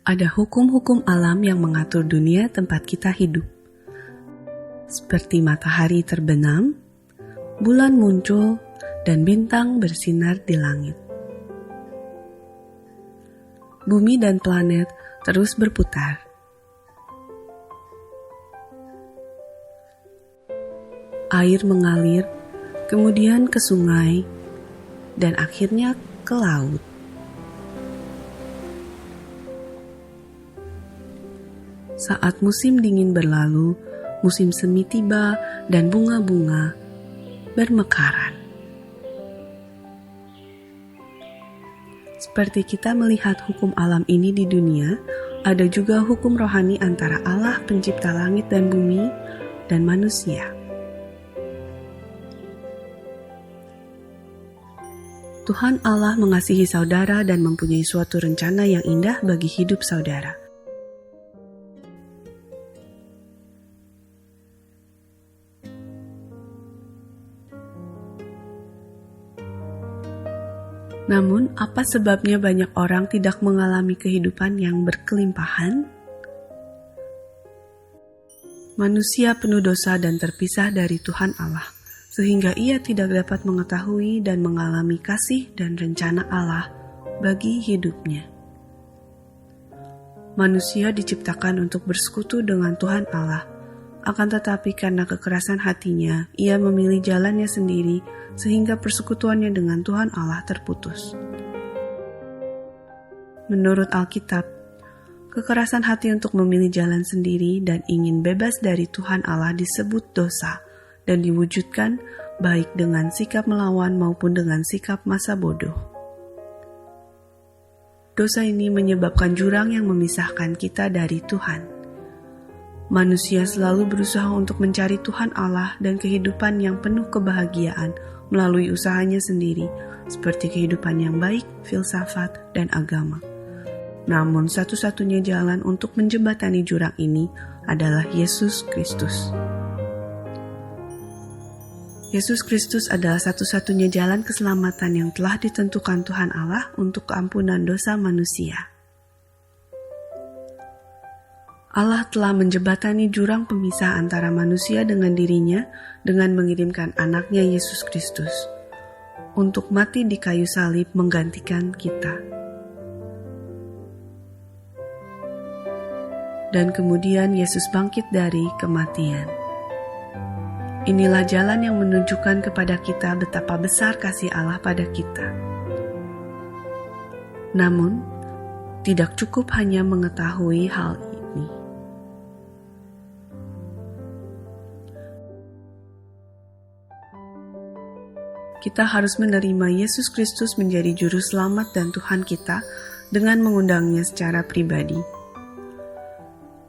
Ada hukum-hukum alam yang mengatur dunia tempat kita hidup. Seperti matahari terbenam, bulan muncul, dan bintang bersinar di langit. Bumi dan planet terus berputar. Air mengalir, kemudian ke sungai, dan akhirnya ke laut. Saat musim dingin berlalu, musim semi tiba dan bunga-bunga bermekaran. Seperti kita melihat hukum alam ini di dunia, ada juga hukum rohani antara Allah pencipta langit dan bumi dan manusia. Tuhan Allah mengasihi saudara dan mempunyai suatu rencana yang indah bagi hidup saudara. Namun, apa sebabnya banyak orang tidak mengalami kehidupan yang berkelimpahan? Manusia penuh dosa dan terpisah dari Tuhan Allah, sehingga ia tidak dapat mengetahui dan mengalami kasih dan rencana Allah bagi hidupnya. Manusia diciptakan untuk bersekutu dengan Tuhan Allah, akan tetapi karena kekerasan hatinya, ia memilih jalannya sendiri, sehingga persekutuannya dengan Tuhan Allah terputus. Menurut Alkitab, kekerasan hati untuk memilih jalan sendiri dan ingin bebas dari Tuhan Allah disebut dosa dan diwujudkan baik dengan sikap melawan maupun dengan sikap masa bodoh. Dosa ini menyebabkan jurang yang memisahkan kita dari Tuhan. Manusia selalu berusaha untuk mencari Tuhan Allah dan kehidupan yang penuh kebahagiaan melalui usahanya sendiri, seperti kehidupan yang baik, filsafat, dan agama. Namun satu-satunya jalan untuk menjembatani jurang ini adalah Yesus Kristus. Yesus Kristus adalah satu-satunya jalan keselamatan yang telah ditentukan Tuhan Allah untuk keampunan dosa manusia. Allah telah menjembatani jurang pemisah antara manusia dengan dirinya dengan mengirimkan anaknya Yesus Kristus untuk mati di kayu salib menggantikan kita. Dan kemudian Yesus bangkit dari kematian. Inilah jalan yang menunjukkan kepada kita betapa besar kasih Allah pada kita. Namun, tidak cukup hanya mengetahui hal ini. Kita harus menerima Yesus Kristus menjadi juru selamat dan Tuhan kita dengan mengundangnya secara pribadi.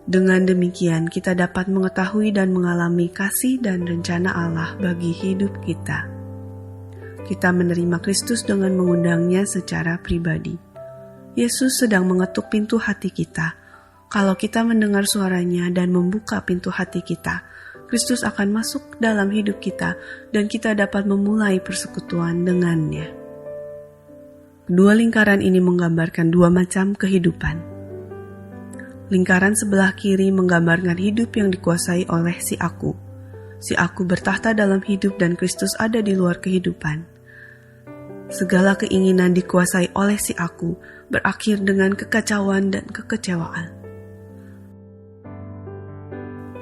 Dengan demikian, kita dapat mengetahui dan mengalami kasih dan rencana Allah bagi hidup kita. Kita menerima Kristus dengan mengundangnya secara pribadi. Yesus sedang mengetuk pintu hati kita. Kalau kita mendengar suaranya dan membuka pintu hati kita, Kristus akan masuk dalam hidup kita dan kita dapat memulai persekutuan dengannya. Kedua lingkaran ini menggambarkan dua macam kehidupan. Lingkaran sebelah kiri menggambarkan hidup yang dikuasai oleh si aku. Si aku bertahta dalam hidup dan Kristus ada di luar kehidupan. Segala keinginan dikuasai oleh si aku berakhir dengan kekacauan dan kekecewaan.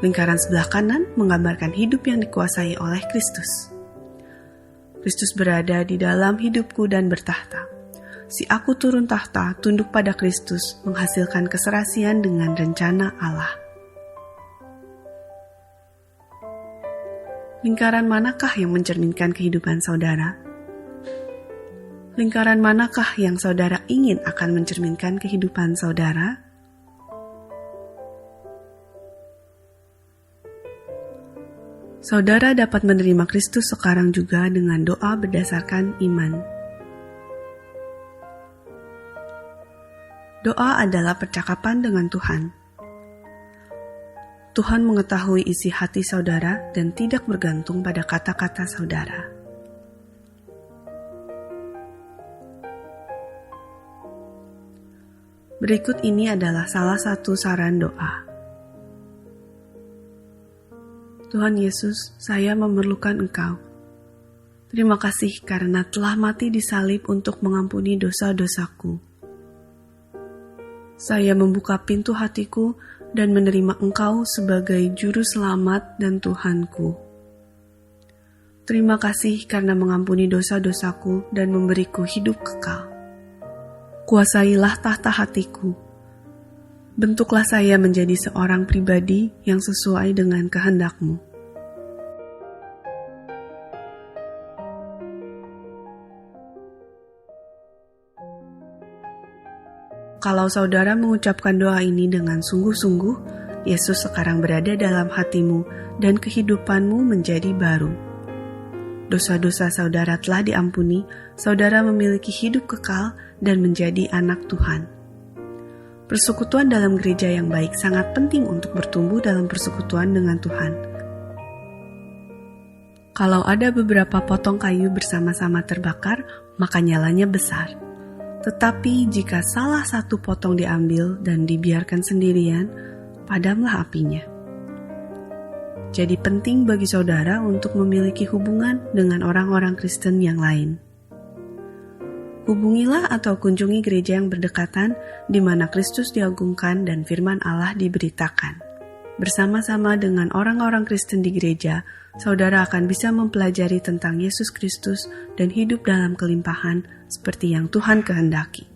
Lingkaran sebelah kanan menggambarkan hidup yang dikuasai oleh Kristus. Kristus berada di dalam hidupku dan bertahta. Si aku turun tahta, tunduk pada Kristus, menghasilkan keserasian dengan rencana Allah. Lingkaran manakah yang mencerminkan kehidupan saudara? Lingkaran manakah yang saudara ingin akan mencerminkan kehidupan saudara? Saudara dapat menerima Kristus sekarang juga dengan doa berdasarkan iman. Doa adalah percakapan dengan Tuhan. Tuhan mengetahui isi hati saudara dan tidak bergantung pada kata-kata saudara. Berikut ini adalah salah satu saran doa. Tuhan Yesus, saya memerlukan Engkau. Terima kasih karena telah mati di salib untuk mengampuni dosa-dosaku. Saya membuka pintu hatiku dan menerima Engkau sebagai Juru Selamat dan Tuhanku. Terima kasih karena mengampuni dosa-dosaku dan memberiku hidup kekal. Kuasailah tahta hatiku. Bentuklah saya menjadi seorang pribadi yang sesuai dengan kehendak-Mu. Kalau saudara mengucapkan doa ini dengan sungguh-sungguh, Yesus sekarang berada dalam hatimu dan kehidupanmu menjadi baru. Dosa-dosa saudara telah diampuni, saudara memiliki hidup kekal dan menjadi anak Tuhan. Persekutuan dalam gereja yang baik sangat penting untuk bertumbuh dalam persekutuan dengan Tuhan. Kalau ada beberapa potong kayu bersama-sama terbakar, maka nyalanya besar. Tetapi jika salah satu potong diambil dan dibiarkan sendirian, padamlah apinya. Jadi penting bagi saudara untuk memiliki hubungan dengan orang-orang Kristen yang lain. Hubungilah atau kunjungi gereja yang berdekatan di mana Kristus diagungkan dan firman Allah diberitakan. Bersama-sama dengan orang-orang Kristen di gereja, saudara akan bisa mempelajari tentang Yesus Kristus dan hidup dalam kelimpahan seperti yang Tuhan kehendaki.